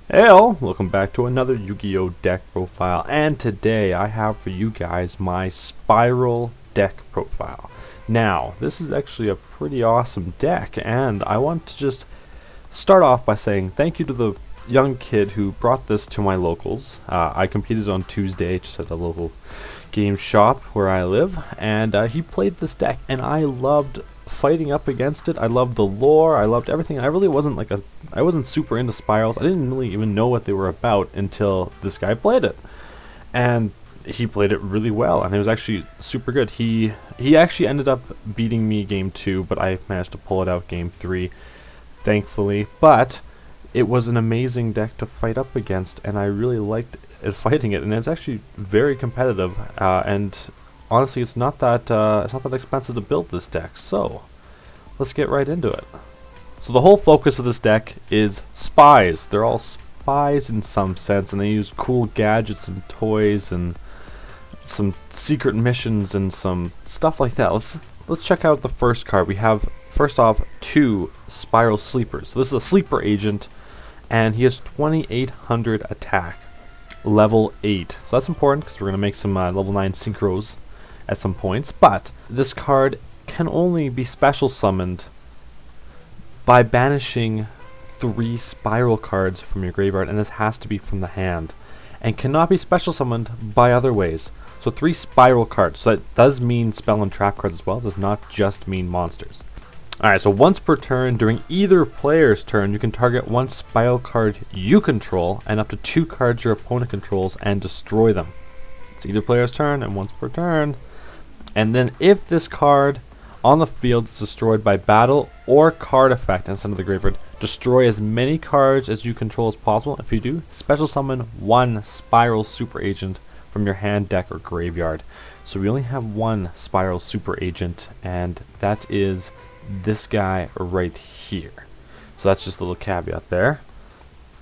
Hey all, welcome back to another Yu-Gi-Oh! Deck profile, and today I have for you guys my Spiral deck profile. Now, this is actually a pretty awesome deck, and I want to just start off by saying thank you to the young kid who brought this to my locals. I competed on Tuesday just at a local game shop where I live, and he played this deck, and I loved fighting up against it. I loved the lore, I loved everything. I really wasn't I wasn't super into spirals. I didn't really even know what they were about until this guy played it. And he played it really well, and it was actually super good. He actually ended up beating me game 2, but I managed to pull it out game 3, thankfully. But it was an amazing deck to fight up against, and I really liked fighting it, and it's actually very competitive, and honestly, it's not that expensive to build this deck. So let's get right into it. So the whole focus of this deck is spies. They're all spies in some sense, and they use cool gadgets and toys and some secret missions and some stuff like that. Let's check out the first card. We have first off 2 Spiral Sleepers. So this is a sleeper agent, and he has 2800 attack, level 8. So that's important because we're gonna make some level 9 synchros at some points, but this card can only be special summoned by banishing 3 spiral cards from your graveyard, and this has to be from the hand, and cannot be special summoned by other ways. So 3 spiral cards, so that does mean spell and trap cards as well, does not just mean monsters. Alright, so once per turn, during either player's turn, you can target 1 spiral card you control and up to 2 cards your opponent controls and destroy them. It's either player's turn and once per turn. And then if this card on the field is destroyed by battle or card effect and sent to the graveyard, destroy as many cards as you control as possible. If you do, special summon 1 Spiral Super Agent from your hand, deck, or graveyard. So we only have 1 Spiral Super Agent, and that is this guy right here. So that's just a little caveat there.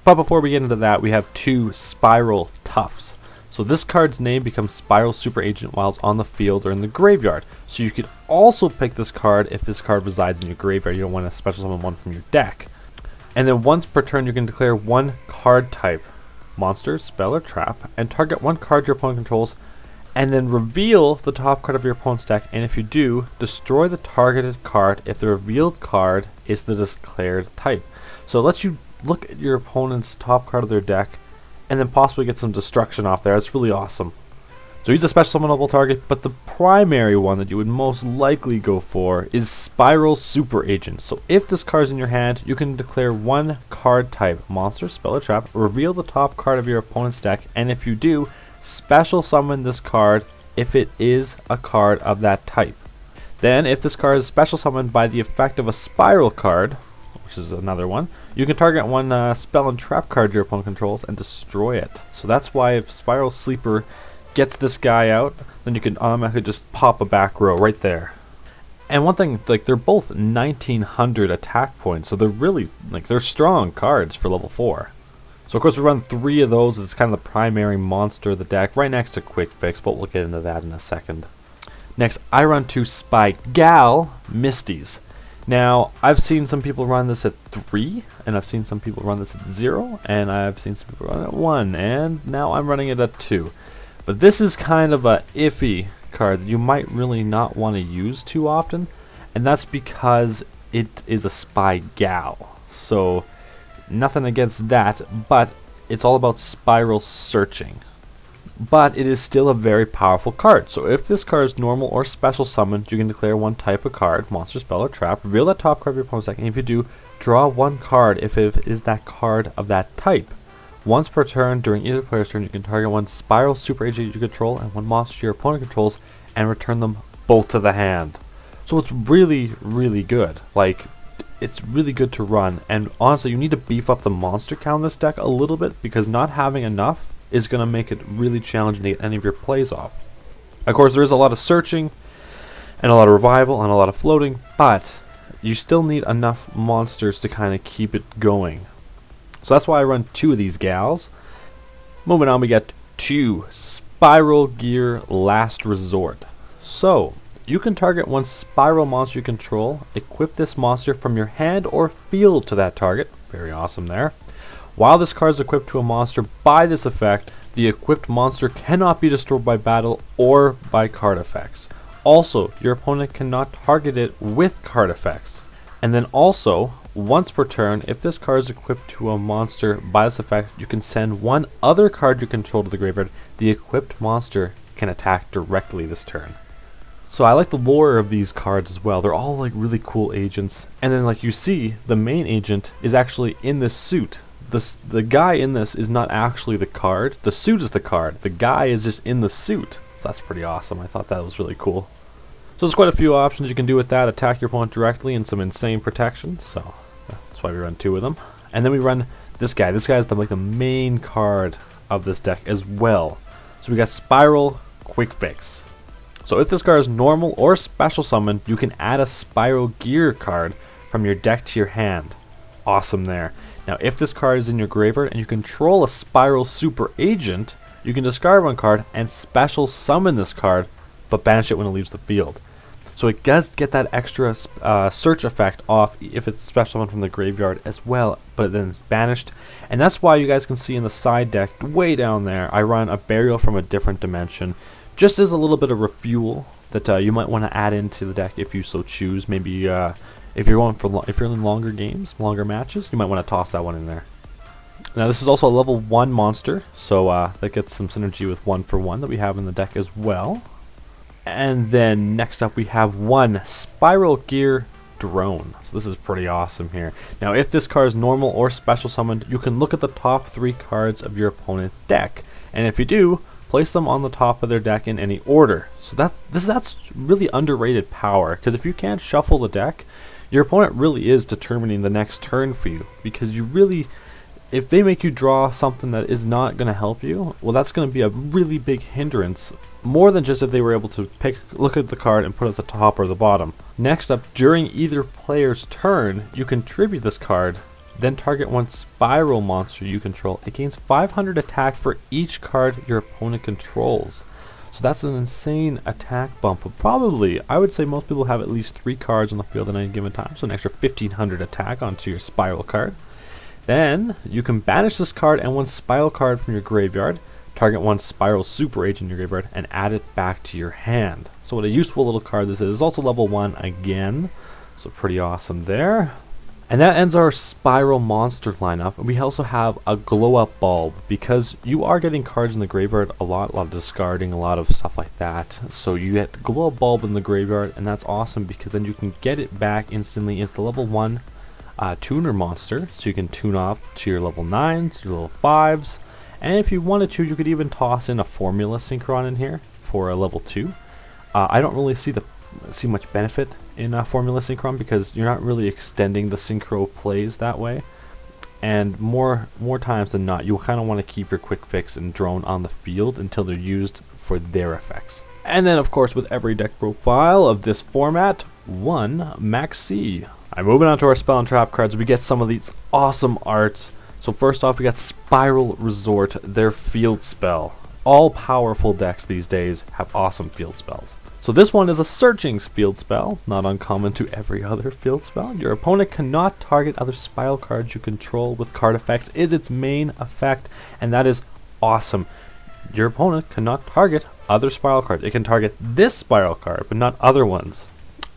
But before we get into that, we have 2 Spiral Toughs. So this card's name becomes Spiral Super Agent while it's on the field or in the graveyard. So you could also pick this card if this card resides in your graveyard. You don't want to special summon 1 from your deck. And then once per turn, you can declare 1 card type, monster, spell, or trap, and target 1 card your opponent controls, and then reveal the top card of your opponent's deck. And if you do, destroy the targeted card if the revealed card is the declared type. So it lets you look at your opponent's top card of their deck and then possibly get some destruction off there. It's really awesome. So he's a special summonable target, but the primary one that you would most likely go for is Spiral Super Agent. So if this card's in your hand, you can declare 1 card type, monster, spell, or trap, reveal the top card of your opponent's deck, and if you do, special summon this card if it is a card of that type. Then if this card is special summoned by the effect of a spiral card, which is another one, you can target 1 spell and trap card your opponent controls and destroy it. So that's why if Spiral Sleeper gets this guy out, then you can automatically just pop a back row right there. And one thing, like, they're both 1900 attack points, so they're really, they're strong cards for level 4. So of course we run 3 of those. It's kind of the primary monster of the deck, right next to Quick Fix, but we'll get into that in a second. Next, I run 2 Spy-Gal Misties. Now, I've seen some people run this at 3, and I've seen some people run this at 0, and I've seen some people run it at 1, and now I'm running it at 2. But this is kind of a iffy card that you might really not want to use too often, and that's because it is a Spy Gal. So, nothing against that, but it's all about spiral searching. But it is still a very powerful card. So if this card is normal or special summoned, you can declare 1 type of card, monster, spell, or trap, reveal that top card of your opponent's deck, and if you do, draw 1 card if it is that card of that type. Once per turn, during either player's turn, you can target 1 Spiral Super Agent you control and 1 monster your opponent controls and return them both to the hand. So it's really, really good. Like, it's really good to run, and honestly, you need to beef up the monster count in this deck a little bit, because not having enough is going to make it really challenging to get any of your plays off. Of course, there is a lot of searching, and a lot of revival, and a lot of floating, but you still need enough monsters to kind of keep it going. So that's why I run 2 of these gals. Moving on, we get 2 Spiral Gear Last Resort. So, you can target 1 spiral monster you control, equip this monster from your hand or field to that target. Very awesome there. While this card is equipped to a monster by this effect, the equipped monster cannot be destroyed by battle or by card effects. Also, your opponent cannot target it with card effects. And then also, once per turn, if this card is equipped to a monster by this effect, you can send one other card you control to the graveyard. The equipped monster can attack directly this turn. So I like the lore of these cards as well. They're all like really cool agents. And then like you see, the main agent is actually in this suit. The guy in this is not actually the card. The suit is the card. The guy is just in the suit. So that's pretty awesome. I thought that was really cool. So there's quite a few options you can do with that. Attack your opponent directly and some insane protection. So that's why we run 2 of them. And then we run this guy. This guy is like the main card of this deck as well. So we got Spiral Quick Fix. So if this card is normal or special summon, you can add a Spiral Gear card from your deck to your hand. Awesome there. Now if this card is in your graveyard and you control a Spiral Super Agent, you can discard 1 card and special summon this card, but banish it when it leaves the field. So it does get that extra search effect off if it's special summoned from the graveyard as well, but then it's banished. And that's why you guys can see in the side deck, way down there, I run a Burial from a Different Dimension, just as a little bit of refuel that you might want to add into the deck if you so choose. Maybe if you're going for if you're in longer games, longer matches, you might want to toss that one in there. Now this is also a level 1 monster, so that gets some synergy with 1-for-1 that we have in the deck as well. And then next up we have 1 Spiral Gear Drone. So this is pretty awesome here. Now if this card is normal or special summoned, you can look at the top 3 cards of your opponent's deck. And if you do, place them on the top of their deck in any order. So that's really underrated power, because if you can't shuffle the deck, your opponent really is determining the next turn for you, because you really, if they make you draw something that is not going to help you, well, that's going to be a really big hindrance, more than just if they were able to look at the card and put it at the top or the bottom. Next up, during either player's turn, you can tribute this card, then target 1 Spiral monster you control. It gains 500 attack for each card your opponent controls. So that's an insane attack bump. But probably, I would say most people have at least 3 cards on the field at any given time, so an extra 1500 attack onto your Spiral card. Then you can banish this card and 1 Spiral card from your graveyard, target 1 Spiral Super Agent in your graveyard, and add it back to your hand. So what a useful little card this is. It's also level 1 again, so pretty awesome there. And that ends our Spiral monster lineup. We also have a Glow Up Bulb, because you are getting cards in the graveyard a lot of discarding, a lot of stuff like that. So you get the Glow Up Bulb in the graveyard, and that's awesome because then you can get it back instantly. It's the level 1 tuner monster, so you can tune off to your level 9s, your level 5s, and if you wanted to, you could even toss in a Formula Synchron in here for a level 2. I don't really see much benefit in Formula Synchron, because you're not really extending the synchro plays that way, and more times than not, you kind of want to keep your Quick Fix and Drone on the field until they're used for their effects. And then of course, with every deck profile of this format, 1 Maxi. I'm moving on to our Spell and Trap cards. We get some of these awesome arts. So first off, we got SPYRAL Resort, their field spell. All powerful decks these days have awesome field spells. So this one is a searching field spell, not uncommon to every other field spell. Your opponent cannot target other Spiral cards you control with card effects is its main effect, and that is awesome. Your opponent cannot target other Spiral cards. It can target this Spiral card, but not other ones.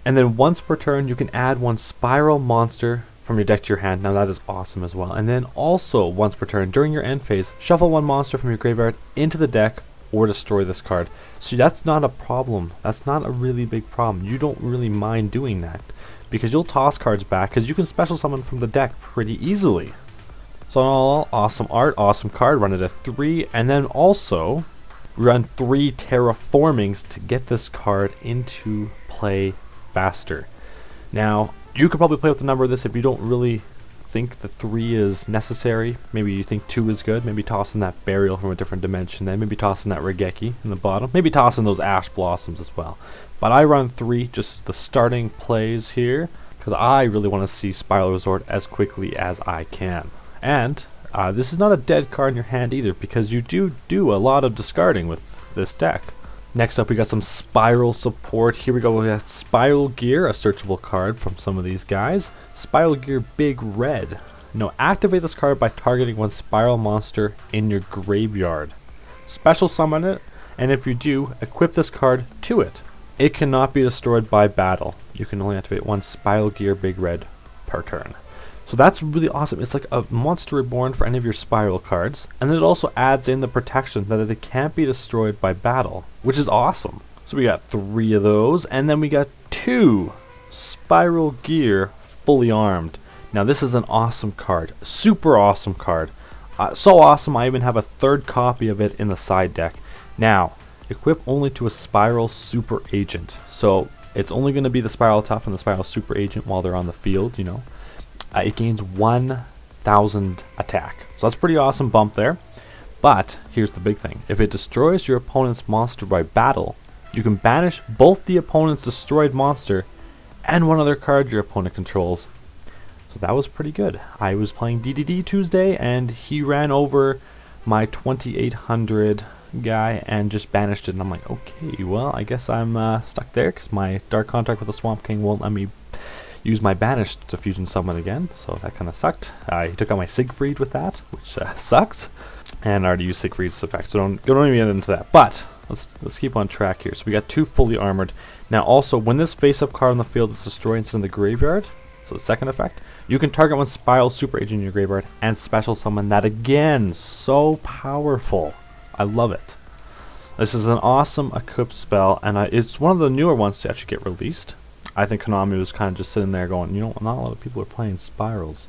And then once per turn, you can add 1 Spiral monster from your deck to your hand. Now that is awesome as well. And then also once per turn, during your end phase, shuffle 1 monster from your graveyard into the deck or destroy this card. So that's not a problem. That's not a really big problem. You don't really mind doing that, because you'll toss cards back, because you can special summon from the deck pretty easily. So in all, awesome art, awesome card, run it at 3, and then also run 3 terraformings to get this card into play faster. Now, you could probably play with the number of this if you don't really think that 3 is necessary. Maybe you think 2 is good. Maybe toss in that Burial from a Different Dimension, then maybe toss in that Regeki in the bottom. Maybe toss in those Ash Blossoms as well. But I run 3, just the starting plays here, because I really want to see SPYRAL Resort as quickly as I can. And this is not a dead card in your hand either, because you do a lot of discarding with this deck. Next up, we got some Spiral support. Here we go. We got Spiral Gear, a searchable card from some of these guys. Spiral Gear Big Red. Now activate this card by targeting one spiral monster in your graveyard. Special summon it, and if you do, equip this card to it. It cannot be destroyed by battle. You can only activate one Spiral Gear Big Red per turn. So that's really awesome. It's like a monster reborn for any of your spiral cards, and it also adds in the protection that it can't be destroyed by battle, which is awesome. So we got 3 of those, and then we got 2 Spiral Gear fully armed. Now this is an awesome card, super awesome card. So awesome I even have a 3rd copy of it in the side deck. Now, equip only to a Spiral Super Agent. So it's only going to be the Spiral Tough and the Spiral Super Agent while they're on the field, you know. It gains 1000 attack. So that's pretty awesome bump there. But here's the big thing. If it destroys your opponent's monster by battle, you can banish both the opponent's destroyed monster and one other card your opponent controls. So that was pretty good. I was playing DDD Tuesday and he ran over my 2800 guy and just banished it, and I'm like, okay, well, I guess I'm stuck there because my Dark Contract with the Swamp King won't let me use my banish to fusion summon again, so that kind of sucked. He took out my Siegfried with that, which sucks, and I already used Siegfried's effect, so don't even get into that. But let's keep on track here. So we got 2 fully armored. Now also, when this face-up card on the field is destroyed and it's in the graveyard, so the second effect, you can target one Spiral Super Agent in your graveyard and special summon that again. So powerful. I love it. This is an awesome equip spell, and it's one of the newer ones to actually get released. I think Konami was kind of just sitting there going, you know, not a lot of people are playing Spirals.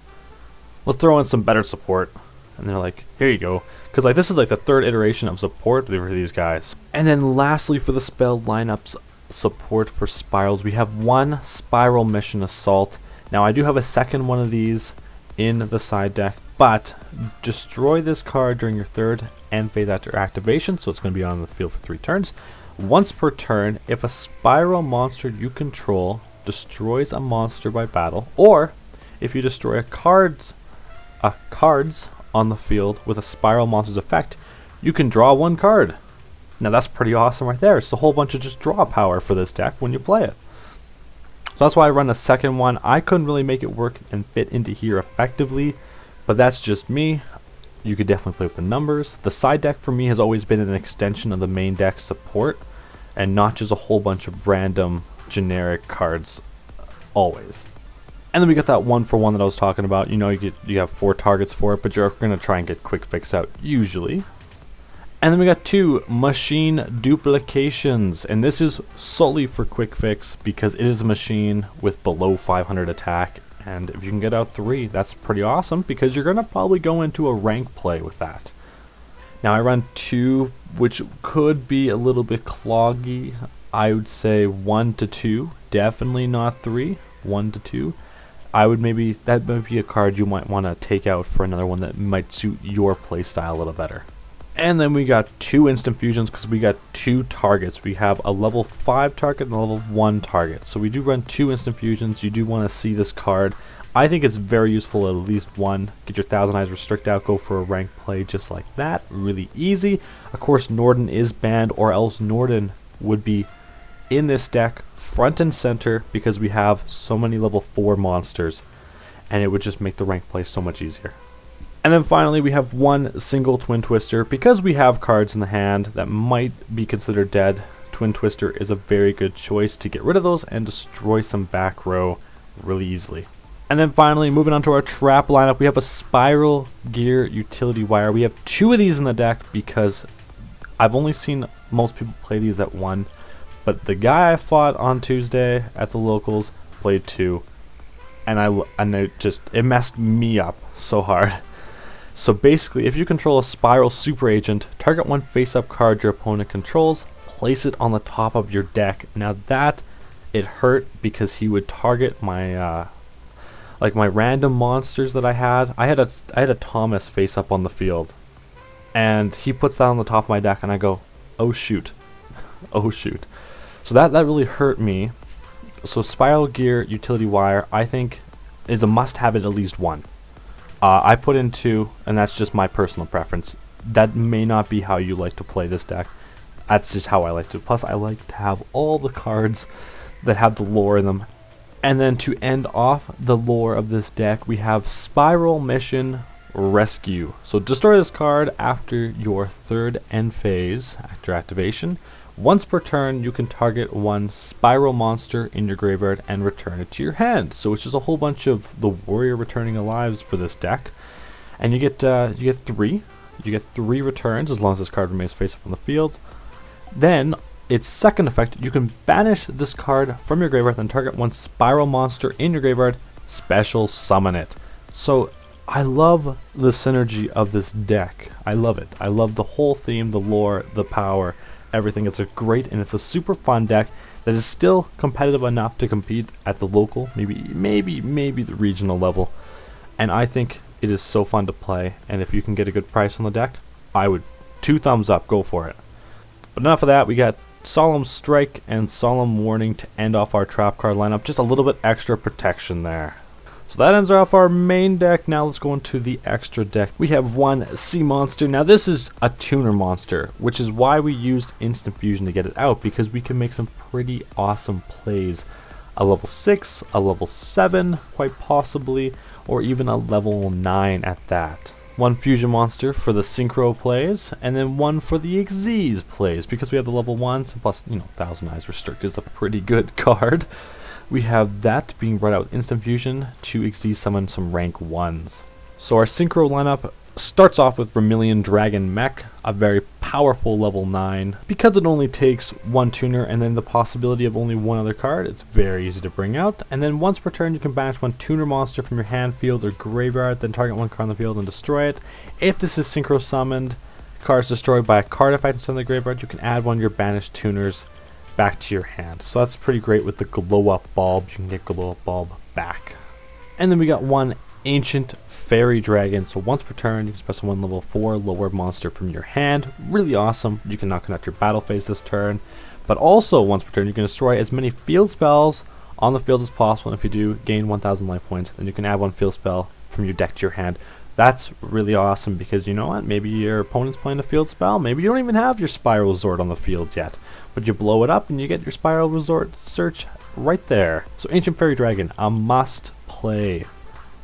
Let's throw in some better support. And they're like, here you go. Because like this is like the 3rd iteration of support for these guys. And then lastly, for the spell lineups support for Spirals, we have 1 Spiral Mission Assault. Now I do have a 2nd one of these in the side deck, but destroy this card during your 3rd end phase after activation, so it's going to be on the field for 3 turns. Once per turn, if a spiral monster you control destroys a monster by battle, or if you destroy a cards on the field with a spiral monster's effect, you can draw 1 card. Now that's pretty awesome right there. It's a whole bunch of just draw power for this deck when you play it. So that's why I run a 2nd one. I couldn't really make it work and fit into here effectively, but that's just me. You could definitely play with the numbers. The side deck for me has always been an extension of the main deck support, and not just a whole bunch of random generic cards always. And then we got that 1-for-1 that I was talking about. You know, you have 4 targets for it, but you're going to try and get quick fix out usually. And then we got 2 machine duplications, and this is solely for quick fix because it is a machine with below 500 attack, and if you can get out 3, that's pretty awesome because you're going to probably go into a rank play with that. Now I run 2, which could be a little bit cloggy. I would say 1 to 2, definitely not 3, 1 to 2. That might be a card you might want to take out for another one that might suit your playstyle a little better. And then we got 2 instant fusions because we got 2 targets. We have a level 5 target and a level 1 target. So we do run 2 instant fusions. You do want to see this card. I think it's very useful at least 1. Get your Thousand Eyes Restrict out, go for a rank play just like that. Really easy. Of course, Norden is banned, or else Norden would be in this deck front and center because we have so many level 4 monsters. And it would just make the rank play so much easier. And then finally we have 1 single Twin Twister. Because we have cards in the hand that might be considered dead, Twin Twister is a very good choice to get rid of those and destroy some back row really easily. And then finally, moving on to our trap lineup, we have a Spiral Gear Utility Wire. We have 2 of these in the deck because I've only seen most people play these at 1, but the guy I fought on Tuesday at the locals played 2, and it messed me up so hard. So basically, if you control a Spiral Super Agent, target 1 face-up card your opponent controls, place it on the top of your deck. Now that, it hurt because he would target my like my random monsters that I had. I had a Thomas face-up on the field, and he puts that on the top of my deck, and I go, oh shoot, oh shoot. So that really hurt me. So Spiral Gear Utility Wire, I think, is a must-have at least 1. I put in 2, and that's just my personal preference. That may not be how you like to play this deck. That's just how I like to. Plus, I like to have all the cards that have the lore in them And then to end off the lore of this deck, we have Spiral Mission Rescue. So destroy this card after your third end phase, after activation. Once per turn, you can target one spiral monster in your graveyard and return it to your hand. So it's just a whole bunch of the warrior returning alives for this deck. And you get three. You get 3 returns as long as this card remains face up on the field. Then its second effect, you can banish this card from your graveyard and target one spiral monster in your graveyard, special summon it. So I love the synergy of this deck. I love it. I love the whole theme, the lore, the power, everything. It's a great and it's a super fun deck that is still competitive enough to compete at the local, maybe the regional level. And I think it is so fun to play, and if you can get a good price on the deck, I would 2 thumbs up, go for it. But enough of that, we got Solemn Strike and Solemn Warning to end off our trap card lineup. Just a little bit extra protection there. So that ends off our main deck. Now let's go into the extra deck. We have one Sea Monster. Now this is a tuner monster, which is why we used Instant Fusion to get it out, because we can make some pretty awesome plays. A level 6, a level 7, quite possibly, or even a level 9 at that. One fusion monster for the synchro plays, and then one for the Xyz plays, because we have the level 1s, plus, Thousand Eyes Restrict is a pretty good card. We have that being brought out with Instant Fusion to Xyz summon some rank 1s. So our synchro lineup starts off with Vermilion Dragon Mech, a very powerful level 9. Because it only takes 1 tuner and then the possibility of only 1 other card, it's very easy to bring out. And then once per turn, you can banish 1 tuner monster from your hand, field, or graveyard, then target 1 card on the field and destroy it. If this is synchro summoned, cards destroyed by a card effect instead of the graveyard, you can add 1 of your banished tuners back to your hand. So that's pretty great with the glow up bulb. You can get glow up bulb back. And then we got one Ancient Fairy Dragon. So once per turn, you can special 1 level 4 lower monster from your hand. Really awesome. You can now connect your battle phase this turn. But also once per turn, you can destroy as many field spells on the field as possible. And if you do, gain 1,000 life points. Then you can add 1 field spell from your deck to your hand. That's really awesome because you know what? Maybe your opponent's playing a field spell. Maybe you don't even have your Spiral Resort on the field yet. But you blow it up and you get your Spiral Resort search right there. So Ancient Fairy Dragon, a must play.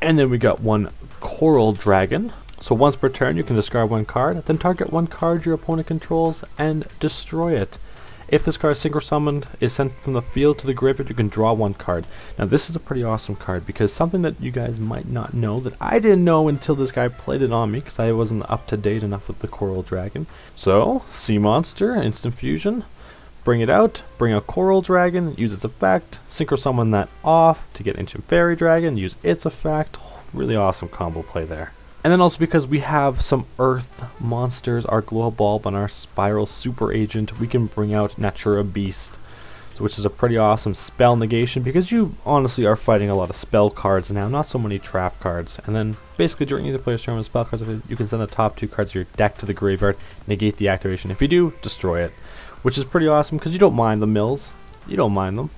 And then we got one Coral Dragon. So once per turn, you can discard 1 card, then target 1 card your opponent controls and destroy it. If this card synchro summoned is sent from the field to the graveyard, you can draw 1 card. Now this is a pretty awesome card because something that you guys might not know that I didn't know until this guy played it on me because I wasn't up to date enough with the Coral Dragon. So, Sea Monster, Instant Fusion. Bring it out, bring a Coral Dragon, use its effect, synchro summon that off to get Ancient Fairy Dragon, use its effect. Really awesome combo play there. And then also because we have some Earth monsters, our Glow Bulb and our Spiral Super Agent, we can bring out Natura Beast, which is a pretty awesome spell negation because you honestly are fighting a lot of spell cards now, not so many trap cards. And then basically during either player's turn with spell cards, you can send the top 2 cards of your deck to the graveyard, negate the activation. If you do, destroy it. Which is pretty awesome because you don't mind the mills. You don't mind them.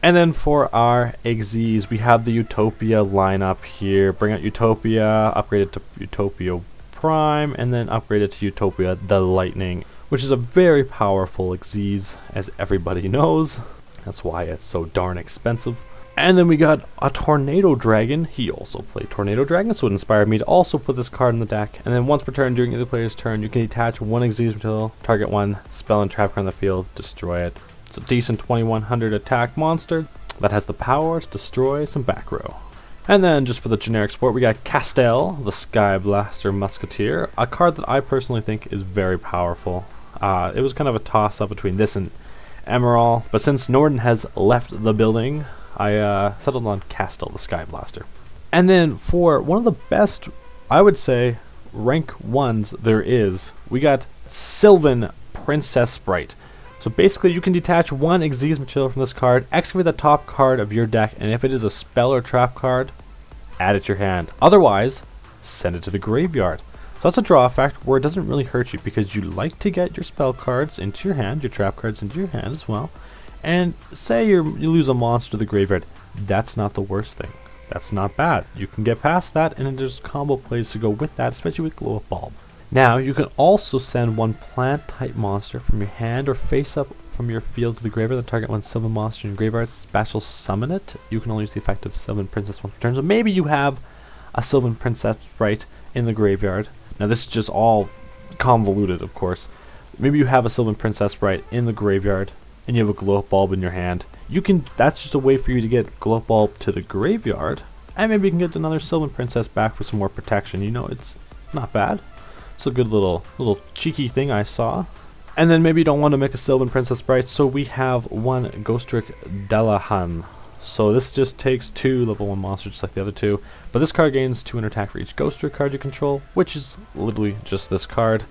And then for our Xyz, we have the Utopia lineup here. Bring out Utopia, upgrade it to Utopia Prime, and then upgrade it to Utopia the Lightning, which is a very powerful Xyz, as everybody knows. That's why it's so darn expensive. And then we got a Tornado Dragon. He also played Tornado Dragon, so it inspired me to also put this card in the deck. And then once per turn during either player's turn, you can detach 1 Xyz material, target 1 spell and trap card on the field, destroy it. It's a decent 2100 attack monster that has the power to destroy some back row. And then just for the generic support, we got Castel, the Sky Blaster Musketeer, a card that I personally think is very powerful. It was kind of a toss-up between this and Emerald, but since Norden has left the building, I settled on Castel, the Sky Blaster. And then for one of the best, I would say, rank 1s there is, we got Sylvan Princess Sprite. So basically you can detach 1 Xyz material from this card, excavate the top card of your deck, and if it is a spell or trap card, add it to your hand. Otherwise, send it to the graveyard. So that's a draw effect where it doesn't really hurt you because you like to get your spell cards into your hand, your trap cards into your hand as well. And say you lose a monster to the graveyard, that's not the worst thing. That's not bad. You can get past that, and then there's combo plays to go with that, especially with Glow Up Bulb. Now, you can also send 1 plant type monster from your hand or face up from your field to the graveyard. The target one Sylvan monster in your graveyard, special summon it. You can only use the effect of Sylvan Princess once per turn. So maybe you have a Sylvan Princess right in the graveyard. Now this is just all convoluted, of course. Maybe you have a Sylvan Princess right in the graveyard, and you have a Glow Bulb in your hand. That's just a way for you to get Glow Bulb to the graveyard, and maybe you can get another Sylvan Princess back for some more protection. You know, it's not bad. It's a good little cheeky thing I saw. And then maybe you don't want to make a Sylvan Princess Bright, so we have one Ghostrick Delahan. So this just takes 2 level 1 monsters just like the other 2. But this card gains 200 attack for each Ghostrick card you control, which is literally just this card.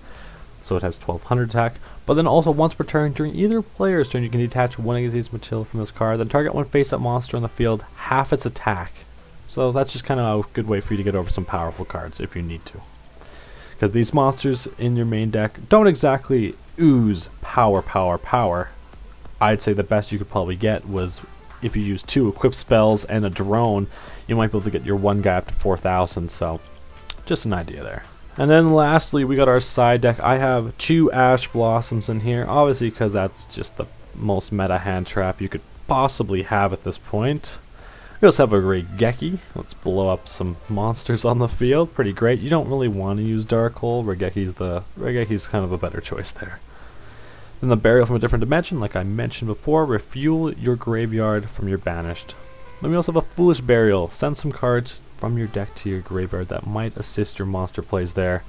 So it has 1200 attack. But then also once per turn, during either player's turn, you can detach one Exceed's material from this card. Then target one face-up monster on the field, half its attack. So that's just kind of a good way for you to get over some powerful cards if you need to. Because these monsters in your main deck don't exactly ooze power. I'd say the best you could probably get was if you use 2 equip spells and a drone, you might be able to get your one guy up to 4,000. So just an idea there. And then lastly, we got our side deck. I have 2 Ash Blossoms in here, obviously because that's just the most meta hand trap you could possibly have at this point. We also have a Regeki. Let's blow up some monsters on the field. Pretty great. You don't really want to use Dark Hole. Regeki's kind of a better choice there. Then the Burial from a Different Dimension, like I mentioned before, refuel your graveyard from your banished. Then we also have a Foolish Burial. Send some cards from your deck to your graveyard that might assist your monster plays there.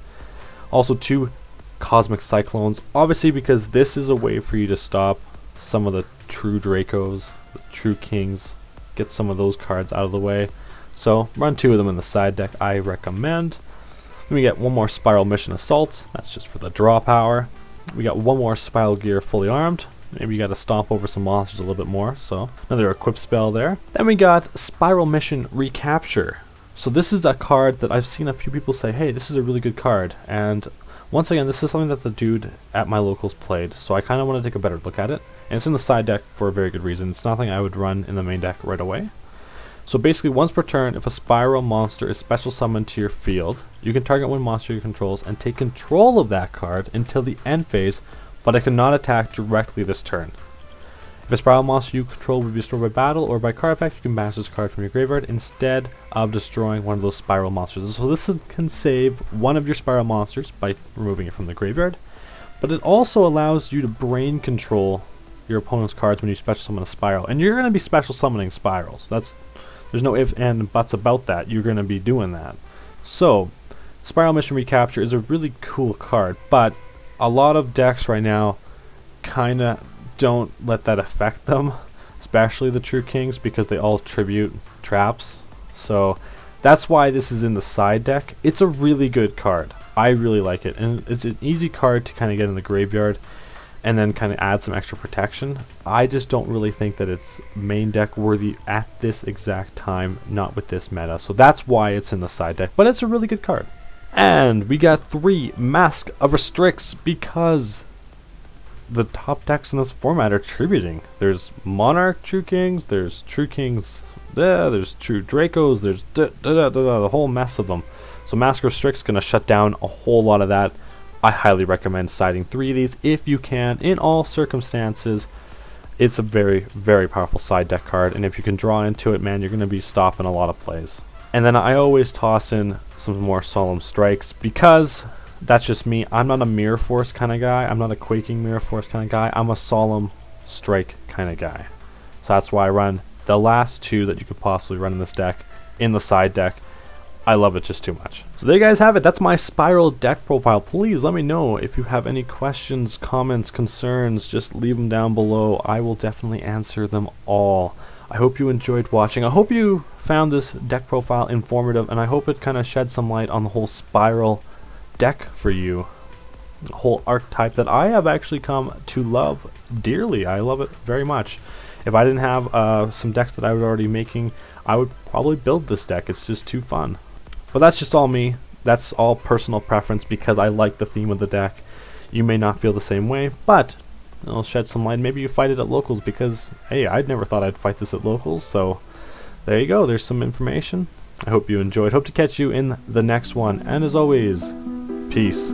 Also 2 Cosmic Cyclones, obviously because this is a way for you to stop some of the true Dracos, the true Kings, get some of those cards out of the way. So run 2 of them in the side deck, I recommend. Then we get 1 more Spiral Mission Assault, that's just for the draw power. We got 1 more Spiral Gear Fully Armed. Maybe you got to stomp over some monsters a little bit more, so another equip spell there. Then we got Spiral Mission Recapture. So this is a card that I've seen a few people say, hey, this is a really good card. And once again, this is something that the dude at my locals played, so I kind of want to take a better look at it. And it's in the side deck for a very good reason. It's nothing I would run in the main deck right away. So basically, once per turn, if a Spiral monster is special summoned to your field, you can target one monster you controls and take control of that card until the end phase, but it cannot attack directly this turn. If a Spiral monster you control will be destroyed by battle or by card effect, you can banish this card from your graveyard instead of destroying one of those Spiral monsters. So this can save one of your Spiral monsters by removing it from the graveyard, but it also allows you to brain control your opponent's cards when you special summon a Spiral. And you're going to be special summoning Spirals. There's no ifs and buts about that. You're going to be doing that. So Spiral Mission Recapture is a really cool card, but a lot of decks right now kind of don't let that affect them, especially the True Kings, because they all tribute traps. So that's why this is in the side deck. It's a really good card. I really like it, and it's an easy card to kind of get in the graveyard and then kind of add some extra protection. I just don't really think that it's main deck worthy at this exact time, not with this meta. So that's why it's in the side deck, but it's a really good card. And we got 3 Mask of Restricts because the top decks in this format are tributing. There's Monarch True Kings, there's True Kings, there's True Dracos, there's the whole mess of them. So Mask of Restricts gonna shut down a whole lot of that. I highly recommend siding 3 of these if you can, in all circumstances. It's a very, very powerful side deck card, and if you can draw into it, man, you're gonna be stopping a lot of plays. And then I always toss in some more Solemn Strikes because that's just me. I'm not a Mirror Force kind of guy. I'm not a Quaking Mirror Force kind of guy. I'm a Solemn Strike kind of guy. So that's why I run the last 2 that you could possibly run in this deck in the side deck. I love it just too much. So there you guys have it. That's my Spiral deck profile. Please let me know if you have any questions, comments, concerns. Just leave them down below. I will definitely answer them all. I hope you enjoyed watching. I hope you found this deck profile informative, and I hope it kind of shed some light on the whole Spiral deck for you. The whole archetype that I have actually come to love dearly. I love it very much. If I didn't have some decks that I was already making, I would probably build this deck. It's just too fun. But that's just all me. That's all personal preference because I like the theme of the deck. You may not feel the same way, but it'll shed some light. Maybe you fight it at locals because, hey, I'd never thought I'd fight this at locals. So there you go. There's some information. I hope you enjoyed. Hope to catch you in the next one. And as always, peace.